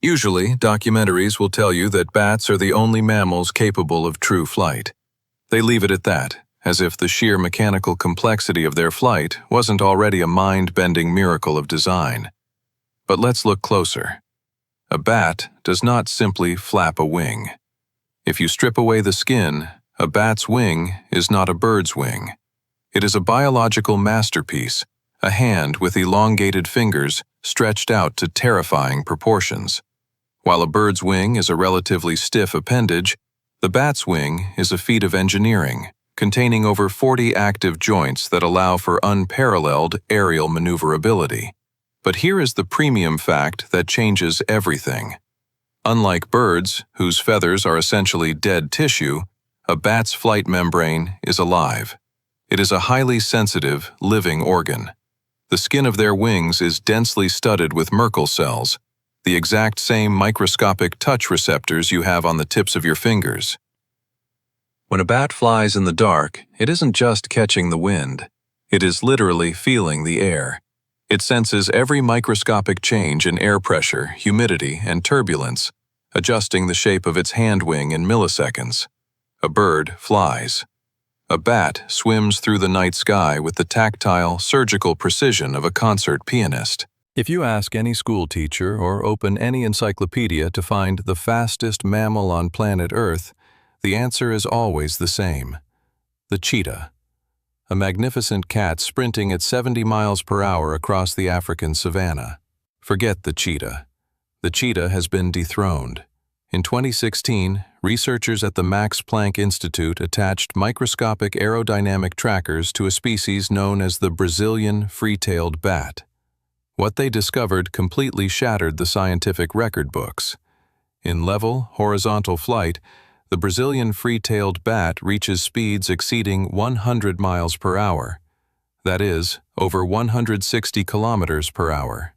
Usually, documentaries will tell you that bats are the only mammals capable of true flight. They leave it at that, as if the sheer mechanical complexity of their flight wasn't already a mind-bending miracle of design. But let's look closer. A bat does not simply flap a wing. If you strip away the skin, a bat's wing is not a bird's wing. It is a biological masterpiece, a hand with elongated fingers stretched out to terrifying proportions. While a bird's wing is a relatively stiff appendage, the bat's wing is a feat of engineering, containing over 40 active joints that allow for unparalleled aerial maneuverability. But here is the premium fact that changes everything. Unlike birds, whose feathers are essentially dead tissue, a bat's flight membrane is alive. It is a highly sensitive, living organ. The skin of their wings is densely studded with Merkel cells, the exact same microscopic touch receptors you have on the tips of your fingers. When a bat flies in the dark, it isn't just catching the wind. It is literally feeling the air. It senses every microscopic change in air pressure, humidity, and turbulence, adjusting the shape of its hand wing in milliseconds. A bird flies. A bat swims through the night sky with the tactile, surgical precision of a concert pianist. If you ask any school teacher or open any encyclopedia to find the fastest mammal on planet Earth, the answer is always the same: the cheetah. A magnificent cat sprinting at 70 miles per hour across the African savanna. Forget the cheetah. The cheetah has been dethroned. In 2016, researchers at the Max Planck Institute attached microscopic aerodynamic trackers to a species known as the Brazilian free-tailed bat. What they discovered completely shattered the scientific record books. In level, horizontal flight, the Brazilian free-tailed bat reaches speeds exceeding 100 miles per hour. That is, over 160 kilometers per hour.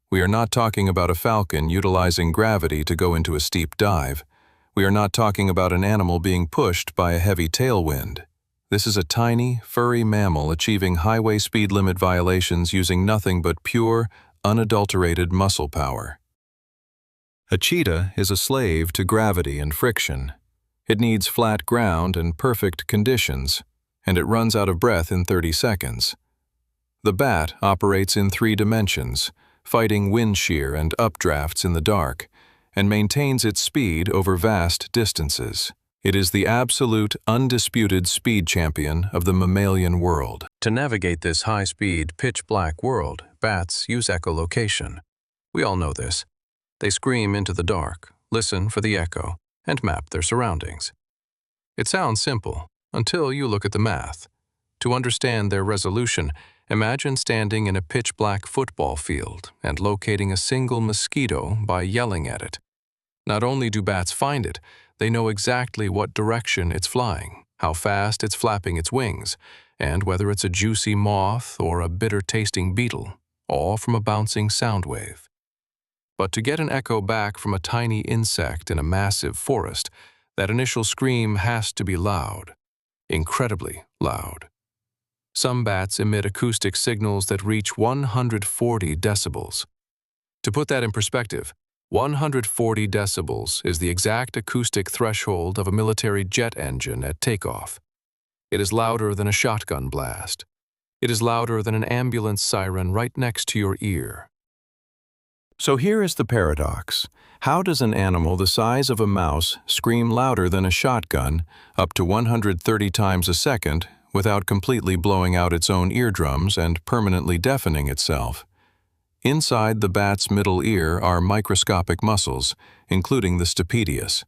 We are not talking about a falcon utilizing gravity to go into a steep dive. We are not talking about an animal being pushed by a heavy tailwind. This is a tiny, furry mammal achieving highway speed limit violations using nothing but pure, unadulterated muscle power. A cheetah is a slave to gravity and friction. It needs flat ground and perfect conditions, and it runs out of breath in 30 seconds. The bat operates in 3 dimensions, fighting wind shear and updrafts in the dark, and maintains its speed over vast distances. It is the absolute, undisputed speed champion of the mammalian world. To navigate this high-speed, pitch-black world, bats use echolocation. We all know this. They scream into the dark, listen for the echo, and map their surroundings. It sounds simple, until you look at the math. To understand their resolution, imagine standing in a pitch-black football field and locating a single mosquito by yelling at it. Not only do bats find it, they know exactly what direction it's flying, how fast it's flapping its wings, and whether it's a juicy moth or a bitter-tasting beetle, all from a bouncing sound wave. But to get an echo back from a tiny insect in a massive forest, that initial scream has to be loud, incredibly loud. Some bats emit acoustic signals that reach 140 decibels. To put that in perspective, 140 decibels is the exact acoustic threshold of a military jet engine at takeoff. It is louder than a shotgun blast. It is louder than an ambulance siren right next to your ear. So here is the paradox. How does an animal the size of a mouse scream louder than a shotgun, up to 130 times a second, without completely blowing out its own eardrums and permanently deafening itself? Inside the bat's middle ear are microscopic muscles, including the stapedius.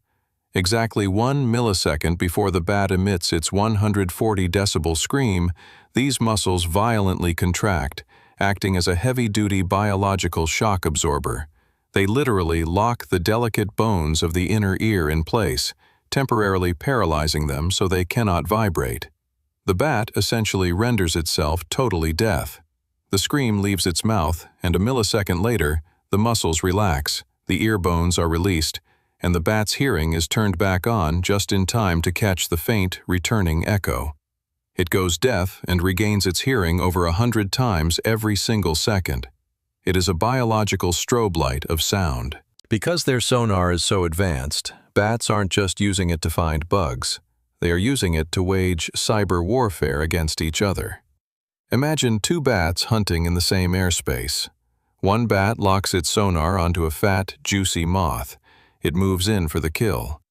Exactly 1 millisecond before the bat emits its 140 decibel scream, these muscles violently contract, acting as a heavy-duty biological shock absorber. They literally lock the delicate bones of the inner ear in place, temporarily paralyzing them so they cannot vibrate. The bat essentially renders itself totally deaf. The scream leaves its mouth, and a millisecond later, the muscles relax, the ear bones are released, and the bat's hearing is turned back on just in time to catch the faint, returning echo. It goes deaf and regains its hearing over 100 times every single second. It is a biological strobe light of sound. Because their sonar is so advanced, bats aren't just using it to find bugs. They are using it to wage cyber warfare against each other. Imagine two bats hunting in the same airspace. One bat locks its sonar onto a fat, juicy moth. It moves in for the kill.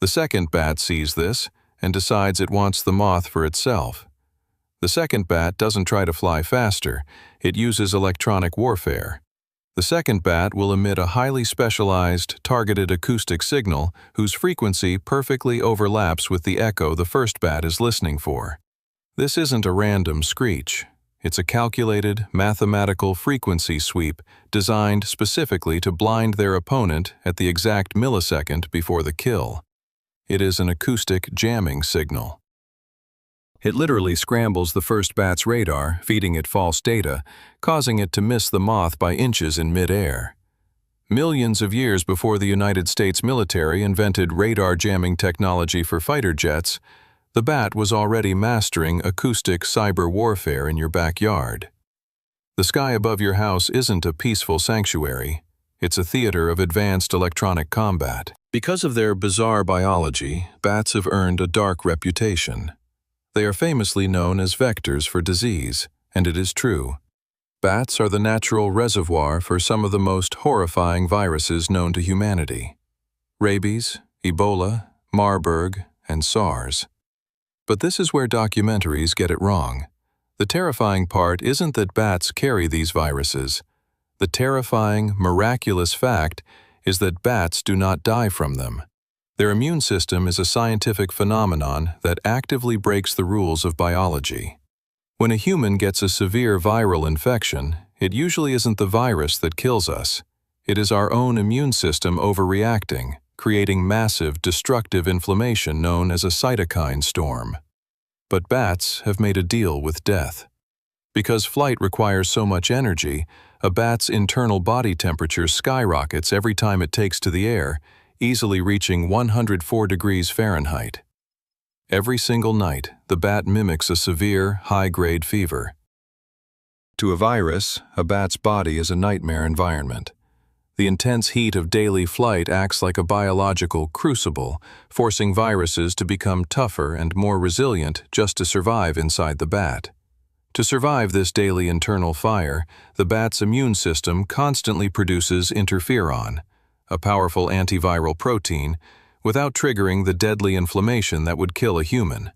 The second bat sees this and decides it wants the moth for itself. The second bat doesn't try to fly faster. It uses electronic warfare. The second bat will emit a highly specialized, targeted acoustic signal whose frequency perfectly overlaps with the echo the first bat is listening for. This isn't a random screech. It's a calculated, mathematical frequency sweep designed specifically to blind their opponent at the exact millisecond before the kill. It is an acoustic jamming signal. It literally scrambles the first bat's radar, feeding it false data, causing it to miss the moth by inches in mid-air. Millions of years before the United States military invented radar jamming technology for fighter jets, the bat was already mastering acoustic cyber warfare in your backyard. The sky above your house isn't a peaceful sanctuary. It's a theater of advanced electronic combat. Because of their bizarre biology, bats have earned a dark reputation. They are famously known as vectors for disease, and it is true. Bats are the natural reservoir for some of the most horrifying viruses known to humanity: rabies, Ebola, Marburg, and SARS. But this is where documentaries get it wrong. The terrifying part isn't that bats carry these viruses. The terrifying, miraculous fact is that bats do not die from them. Their immune system is a scientific phenomenon that actively breaks the rules of biology. When a human gets a severe viral infection, it usually isn't the virus that kills us. It is our own immune system overreacting, creating massive, destructive inflammation known as a cytokine storm. But bats have made a deal with death. Because flight requires so much energy, a bat's internal body temperature skyrockets every time it takes to the air, easily reaching 104 degrees Fahrenheit. Every single night, the bat mimics a severe, high-grade fever. To a virus, a bat's body is a nightmare environment. The intense heat of daily flight acts like a biological crucible, forcing viruses to become tougher and more resilient just to survive inside the bat. To survive this daily internal fire, the bat's immune system constantly produces interferon, a powerful antiviral protein, without triggering the deadly inflammation that would kill a human.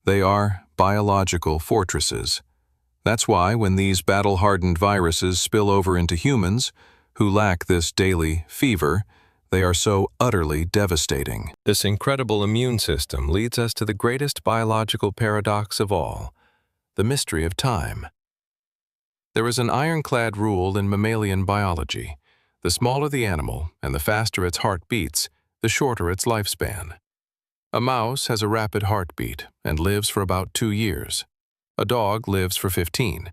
They are biological fortresses. That's why when these battle-hardened viruses spill over into humans, who lack this daily fever, they are so utterly devastating. This incredible immune system leads us to the greatest biological paradox of all, the mystery of time. There is an ironclad rule in mammalian biology. The smaller the animal and the faster its heart beats, the shorter its lifespan. A mouse has a rapid heartbeat and lives for about 2 years. A dog lives for 15.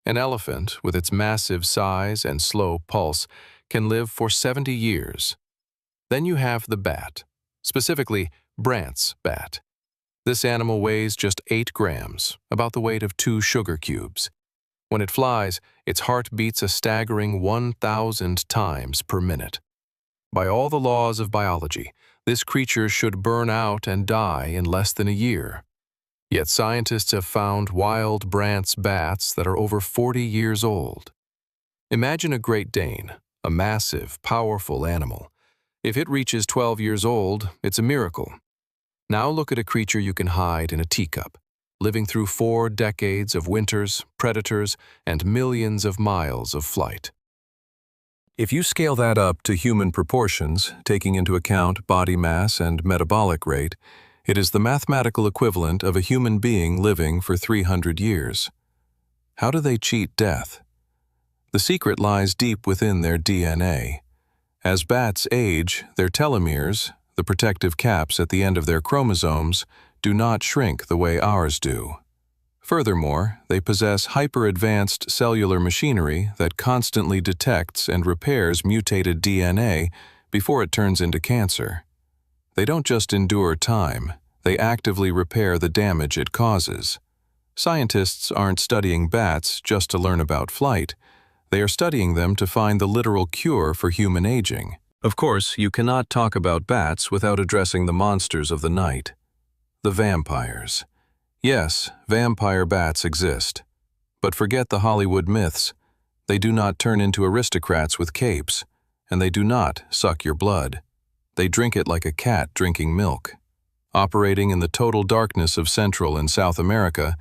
An elephant, with its massive size and slow pulse, can live for 70 years. Then you have the bat, specifically Brandt's bat. This animal weighs just 8 grams, about the weight of 2 sugar cubes. When it flies, its heart beats a staggering 1,000 times per minute. By all the laws of biology, this creature should burn out and die in less than a year. Yet scientists have found wild Brandt's bats that are over 40 years old. Imagine a Great Dane, a massive, powerful animal. If it reaches 12 years old, it's a miracle. Now look at a creature you can hide in a teacup, living through 4 decades of winters, predators, and millions of miles of flight. If you scale that up to human proportions, taking into account body mass and metabolic rate, it is the mathematical equivalent of a human being living for 300 years. How do they cheat death? The secret lies deep within their DNA. As bats age, their telomeres, the protective caps at the end of their chromosomes, do not shrink the way ours do. Furthermore, they possess hyper-advanced cellular machinery that constantly detects and repairs mutated DNA before it turns into cancer. They don't just endure time, they actively repair the damage it causes. Scientists aren't studying bats just to learn about flight. They are studying them to find the literal cure for human aging. Of course, you cannot talk about bats without addressing the monsters of the night. The vampires. Yes, vampire bats exist. But forget the Hollywood myths. They do not turn into aristocrats with capes, and they do not suck your blood. They drink it like a cat drinking milk. Operating in the total darkness of Central and South America,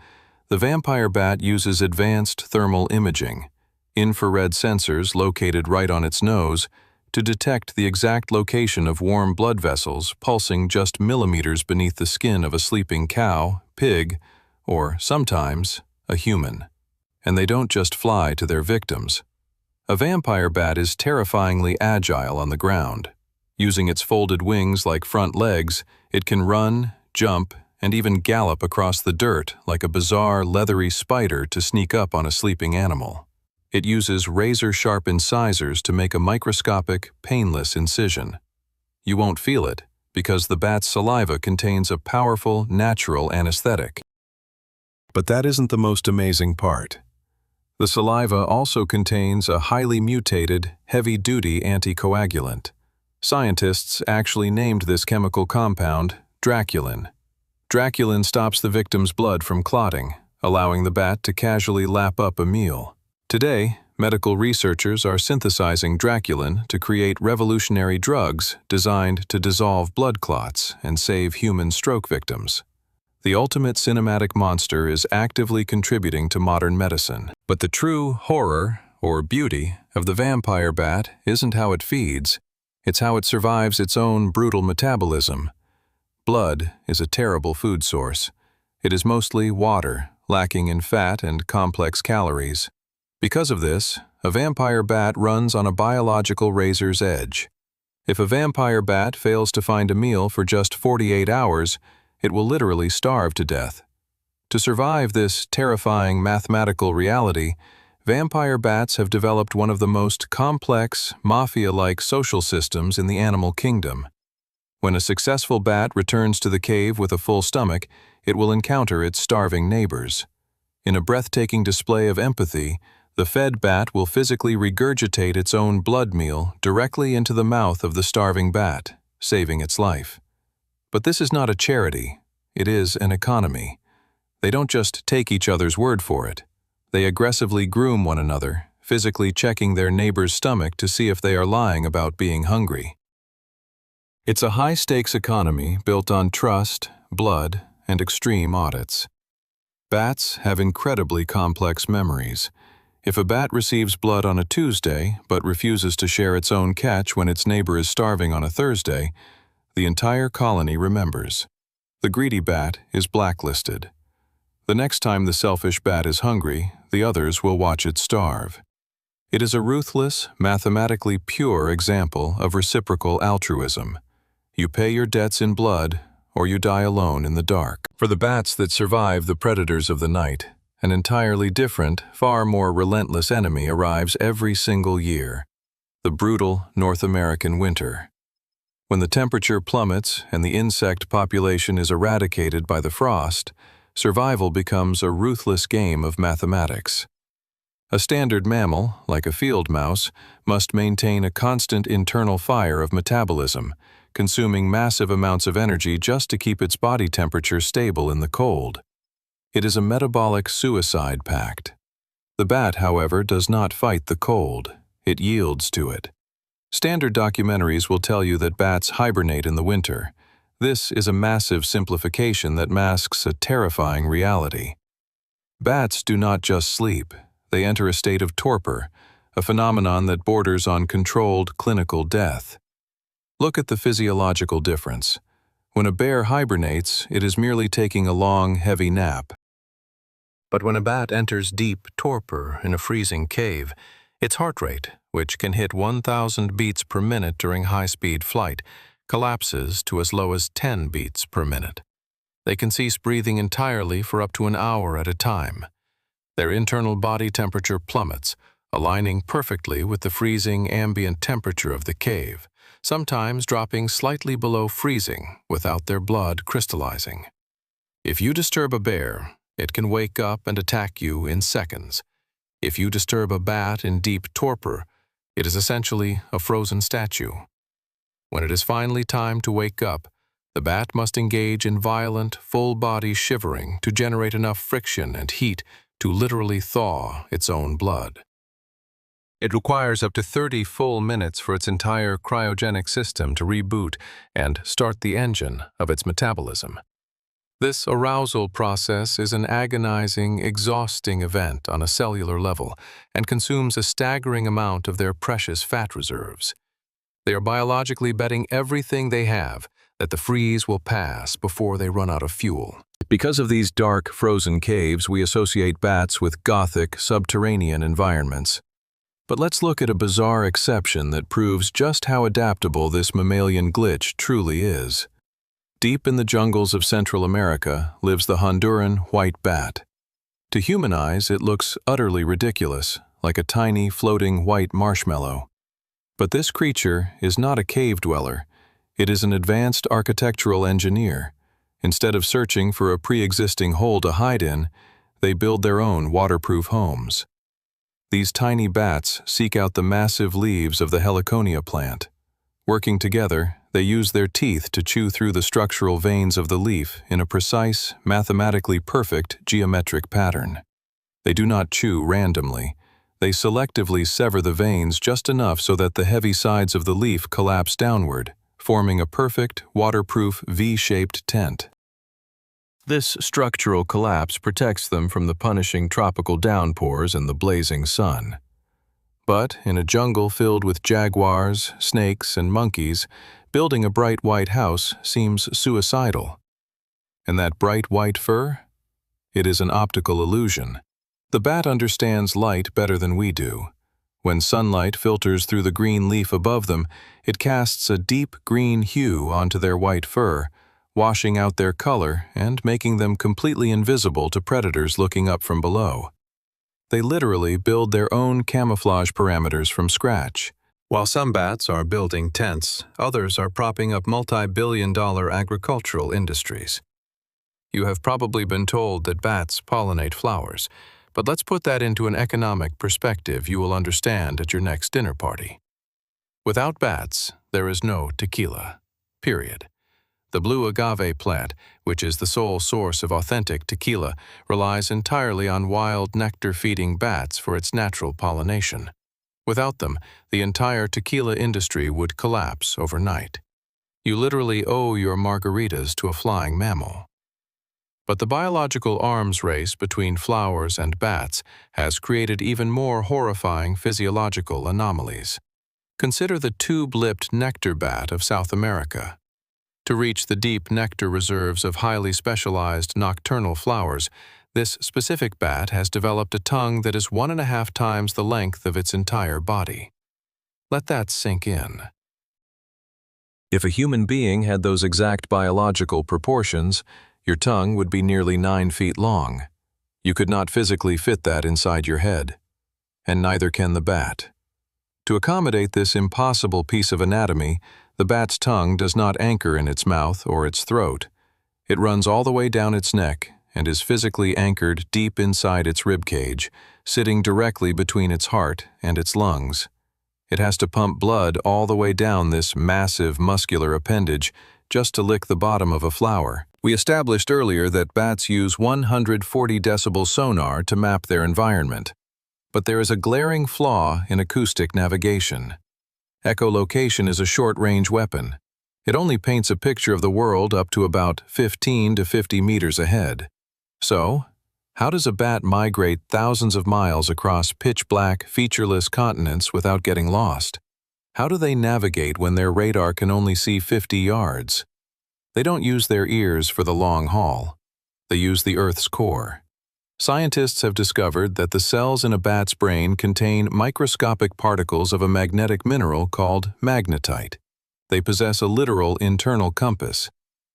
the vampire bat uses advanced thermal imaging, infrared sensors located right on its nose, to detect the exact location of warm blood vessels pulsing just millimeters beneath the skin of a sleeping cow, pig, or, sometimes, a human. And they don't just fly to their victims. A vampire bat is terrifyingly agile on the ground. Using its folded wings like front legs, it can run, jump, and even gallop across the dirt like a bizarre, leathery spider to sneak up on a sleeping animal. It uses razor-sharp incisors to make a microscopic, painless incision. You won't feel it, because the bat's saliva contains a powerful, natural anesthetic. But that isn't the most amazing part. The saliva also contains a highly mutated, heavy-duty anticoagulant. Scientists actually named this chemical compound Draculin. Draculin stops the victim's blood from clotting, allowing the bat to casually lap up a meal. Today, medical researchers are synthesizing Draculin to create revolutionary drugs designed to dissolve blood clots and save human stroke victims. The ultimate cinematic monster is actively contributing to modern medicine. But the true horror, or beauty, of the vampire bat isn't how it feeds, it's how it survives its own brutal metabolism. Blood is a terrible food source. It is mostly water, lacking in fat and complex calories. Because of this, a vampire bat runs on a biological razor's edge. If a vampire bat fails to find a meal for just 48 hours, it will literally starve to death. To survive this terrifying mathematical reality, vampire bats have developed one of the most complex, mafia-like social systems in the animal kingdom. When a successful bat returns to the cave with a full stomach, it will encounter its starving neighbors. In a breathtaking display of empathy, the fed bat will physically regurgitate its own blood meal directly into the mouth of the starving bat, saving its life. But this is not a charity, it is an economy. They don't just take each other's word for it. They aggressively groom one another, physically checking their neighbor's stomach to see if they are lying about being hungry. It's a high-stakes economy built on trust, blood, and extreme audits. Bats have incredibly complex memories. If a bat receives blood on a Tuesday but refuses to share its own catch when its neighbor is starving on a Thursday, the entire colony remembers. The greedy bat is blacklisted. The next time the selfish bat is hungry, the others will watch it starve. It is a ruthless, mathematically pure example of reciprocal altruism. You pay your debts in blood, or you die alone in the dark. For the bats that survive the predators of the night, an entirely different, far more relentless enemy arrives every single year: the brutal North American winter. When the temperature plummets and the insect population is eradicated by the frost, survival becomes a ruthless game of mathematics. A standard mammal, like a field mouse, must maintain a constant internal fire of metabolism, consuming massive amounts of energy just to keep its body temperature stable in the cold. It is a metabolic suicide pact. The bat, however, does not fight the cold. It yields to it. Standard documentaries will tell you that bats hibernate in the winter. This is a massive simplification that masks a terrifying reality. Bats do not just sleep. They enter a state of torpor, a phenomenon that borders on controlled clinical death. Look at the physiological difference. When a bear hibernates, it is merely taking a long, heavy nap. But when a bat enters deep torpor in a freezing cave, its heart rate, which can hit 1,000 beats per minute during high-speed flight, collapses to as low as 10 beats per minute. They can cease breathing entirely for up to an hour at a time. Their internal body temperature plummets, aligning perfectly with the freezing ambient temperature of the cave, sometimes dropping slightly below freezing without their blood crystallizing. If you disturb a bear, it can wake up and attack you in seconds. If you disturb a bat in deep torpor, it is essentially a frozen statue. When it is finally time to wake up, the bat must engage in violent, full-body shivering to generate enough friction and heat to literally thaw its own blood. It requires up to 30 full minutes for its entire cryogenic system to reboot and start the engine of its metabolism. This arousal process is an agonizing, exhausting event on a cellular level and consumes a staggering amount of their precious fat reserves. They are biologically betting everything they have that the freeze will pass before they run out of fuel. Because of these dark, frozen caves, we associate bats with gothic, subterranean environments. But let's look at a bizarre exception that proves just how adaptable this mammalian glitch truly is. Deep in the jungles of Central America lives the Honduran white bat. To human eyes, it looks utterly ridiculous, like a tiny, floating white marshmallow. But this creature is not a cave dweller. It is an advanced architectural engineer. Instead of searching for a pre-existing hole to hide in, they build their own waterproof homes. These tiny bats seek out the massive leaves of the heliconia plant. Working together, they use their teeth to chew through the structural veins of the leaf in a precise, mathematically perfect geometric pattern. They do not chew randomly. They selectively sever the veins just enough so that the heavy sides of the leaf collapse downward, forming a perfect, waterproof V-shaped tent. This structural collapse protects them from the punishing tropical downpours and the blazing sun. But in a jungle filled with jaguars, snakes, and monkeys, building a bright white house seems suicidal. And that bright white fur? It is an optical illusion. The bat understands light better than we do. When sunlight filters through the green leaf above them, it casts a deep green hue onto their white fur, washing out their color and making them completely invisible to predators looking up from below. They literally build their own camouflage parameters from scratch. While some bats are building tents, others are propping up multi-billion-dollar agricultural industries. You have probably been told that bats pollinate flowers, but let's put that into an economic perspective you will understand at your next dinner party. Without bats, there is no tequila. Period. The blue agave plant, which is the sole source of authentic tequila, relies entirely on wild nectar-feeding bats for its natural pollination. Without them, the entire tequila industry would collapse overnight. You literally owe your margaritas to a flying mammal. But the biological arms race between flowers and bats has created even more horrifying physiological anomalies. Consider the tube-lipped nectar bat of South America. To reach the deep nectar reserves of highly specialized nocturnal flowers, this specific bat has developed a tongue that is 1.5 times the length of its entire body. Let that sink in. If a human being had those exact biological proportions, your tongue would be nearly 9 feet long. You could not physically fit that inside your head. And neither can the bat. To accommodate this impossible piece of anatomy, the bat's tongue does not anchor in its mouth or its throat. It runs all the way down its neck and is physically anchored deep inside its rib cage, sitting directly between its heart and its lungs. It has to pump blood all the way down this massive muscular appendage just to lick the bottom of a flower. We established earlier that bats use 140 decibel sonar to map their environment. But there is a glaring flaw in acoustic navigation. Echolocation is a short-range weapon. It only paints a picture of the world up to about 15 to 50 meters ahead. So, how does a bat migrate thousands of miles across pitch-black, featureless continents without getting lost? How do they navigate when their radar can only see 50 yards? They don't use their ears for the long haul. They use the Earth's core. Scientists have discovered that the cells in a bat's brain contain microscopic particles of a magnetic mineral called magnetite. They possess a literal internal compass.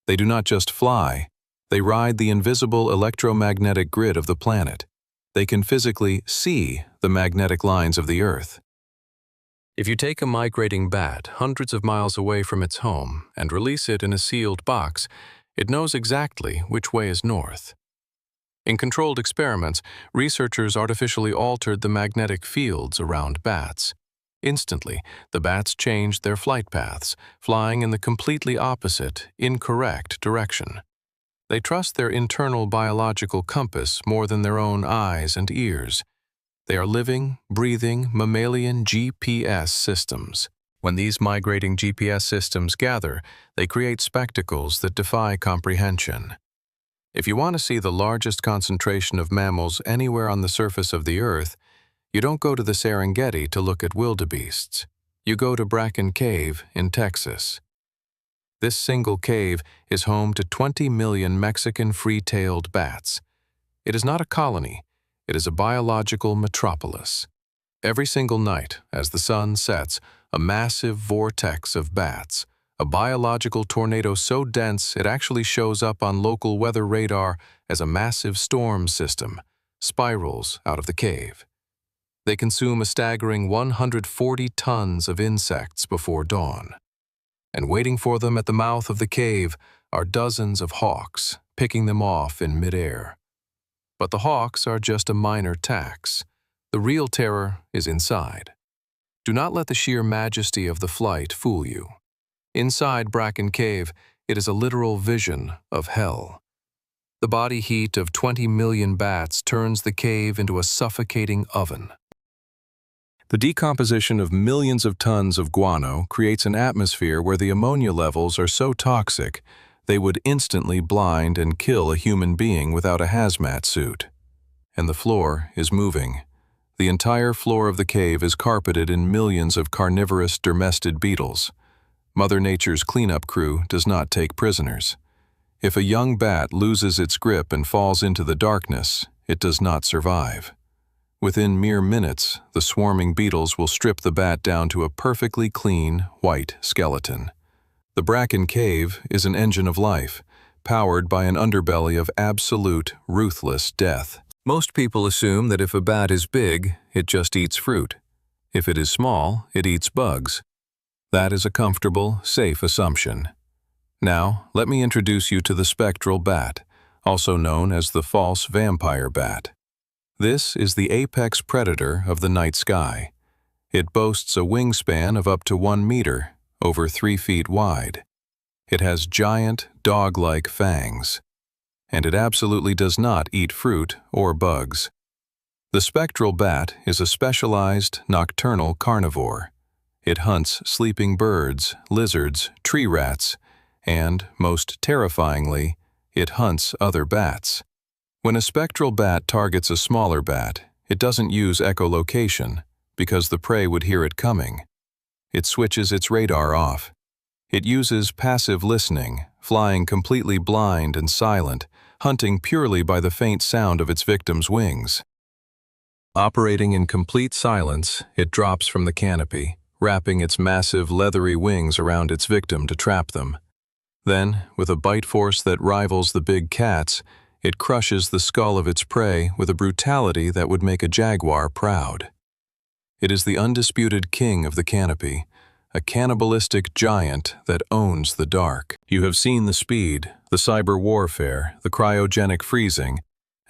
They do not just fly, they ride the invisible electromagnetic grid of the planet. They can physically see the magnetic lines of the Earth. If you take a migrating bat hundreds of miles away from its home and release it in a sealed box, it knows exactly which way is north. In controlled experiments, researchers artificially altered the magnetic fields around bats. Instantly, the bats changed their flight paths, flying in the completely opposite, incorrect direction. They trust their internal biological compass more than their own eyes and ears. They are living, breathing, mammalian GPS systems. When these migrating GPS systems gather, they create spectacles that defy comprehension. If you want to see the largest concentration of mammals anywhere on the surface of the Earth, you don't go to the Serengeti to look at wildebeests. You go to Bracken Cave in Texas. This single cave is home to 20 million Mexican free-tailed bats. It is not a colony, it is a biological metropolis. Every single night, as the sun sets, a massive vortex of bats, a biological tornado so dense it actually shows up on local weather radar as a massive storm system, spirals out of the cave. They consume a staggering 140 tons of insects before dawn. And waiting for them at the mouth of the cave are dozens of hawks, picking them off in midair. But the hawks are just a minor tax. The real terror is inside. Do not let the sheer majesty of the flight fool you. Inside Bracken Cave, it is a literal vision of hell. The body heat of 20 million bats turns the cave into a suffocating oven. The decomposition of millions of tons of guano creates an atmosphere where the ammonia levels are so toxic they would instantly blind and kill a human being without a hazmat suit. And the floor is moving. The entire floor of the cave is carpeted in millions of carnivorous dermestid beetles. Mother Nature's cleanup crew does not take prisoners. If a young bat loses its grip and falls into the darkness, it does not survive. Within mere minutes, the swarming beetles will strip the bat down to a perfectly clean, white skeleton. The Bracken Cave is an engine of life, powered by an underbelly of absolute, ruthless death. Most people assume that if a bat is big, it just eats fruit. If it is small, it eats bugs. That is a comfortable, safe assumption. Now, let me introduce you to the spectral bat, also known as the false vampire bat. This is the apex predator of the night sky. It boasts a wingspan of up to 1 meter, over 3 feet wide. It has giant, dog-like fangs. And it absolutely does not eat fruit or bugs. The spectral bat is a specialized, nocturnal carnivore. It hunts sleeping birds, lizards, tree rats, and, most terrifyingly, it hunts other bats. When a spectral bat targets a smaller bat, it doesn't use echolocation because the prey would hear it coming. It switches its radar off. It uses passive listening, flying completely blind and silent, hunting purely by the faint sound of its victim's wings. Operating in complete silence, it drops from the canopy, wrapping its massive leathery wings around its victim to trap them. Then, with a bite force that rivals the big cat's, it crushes the skull of its prey with a brutality that would make a jaguar proud. It is the undisputed king of the canopy, a cannibalistic giant that owns the dark. You have seen the speed, the cyber warfare, the cryogenic freezing,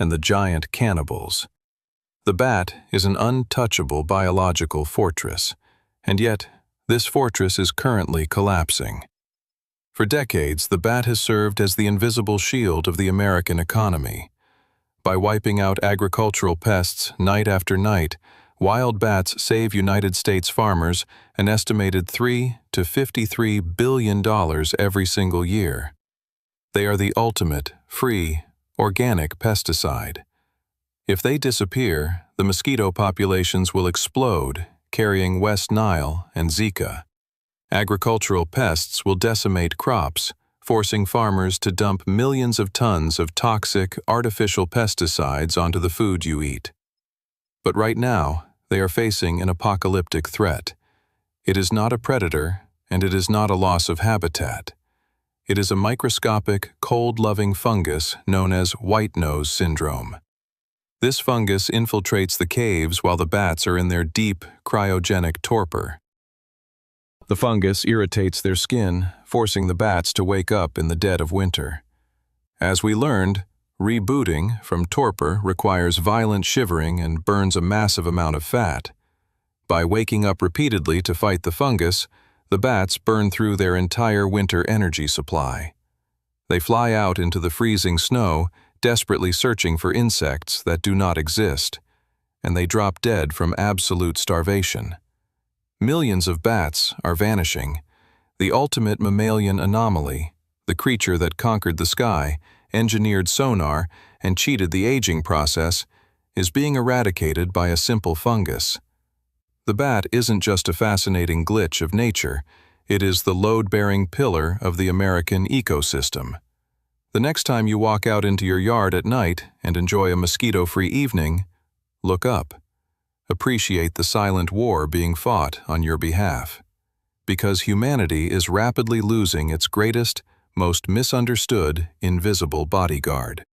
and the giant cannibals. The bat is an untouchable biological fortress, and yet this fortress is currently collapsing. For decades, the bat has served as the invisible shield of the American economy. By wiping out agricultural pests night after night, wild bats save United States farmers an estimated $3 to $53 billion every single year. They are the ultimate, free, organic pesticide. If they disappear, the mosquito populations will explode, carrying West Nile and Zika. Agricultural pests will decimate crops, forcing farmers to dump millions of tons of toxic, artificial pesticides onto the food you eat. But right now, they are facing an apocalyptic threat. It is not a predator, and it is not a loss of habitat. It is a microscopic, cold-loving fungus known as white nose syndrome. This fungus infiltrates the caves while the bats are in their deep, cryogenic torpor. The fungus irritates their skin, forcing the bats to wake up in the dead of winter. As we learned, Rebooting from torpor requires violent shivering and burns a massive amount of fat. By waking up repeatedly to fight the fungus, the bats burn through their entire winter energy supply. They fly out into the freezing snow, desperately searching for insects that do not exist, and they drop dead from absolute starvation. Millions of bats are vanishing. The ultimate mammalian anomaly, the creature that conquered the sky, engineered sonar, and cheated the aging process, is being eradicated by a simple fungus. The bat isn't just a fascinating glitch of nature, it is the load-bearing pillar of the American ecosystem. The next time you walk out into your yard at night and enjoy a mosquito-free evening, look up. Appreciate the silent war being fought on your behalf. Because humanity is rapidly losing its greatest, most misunderstood, invisible bodyguard.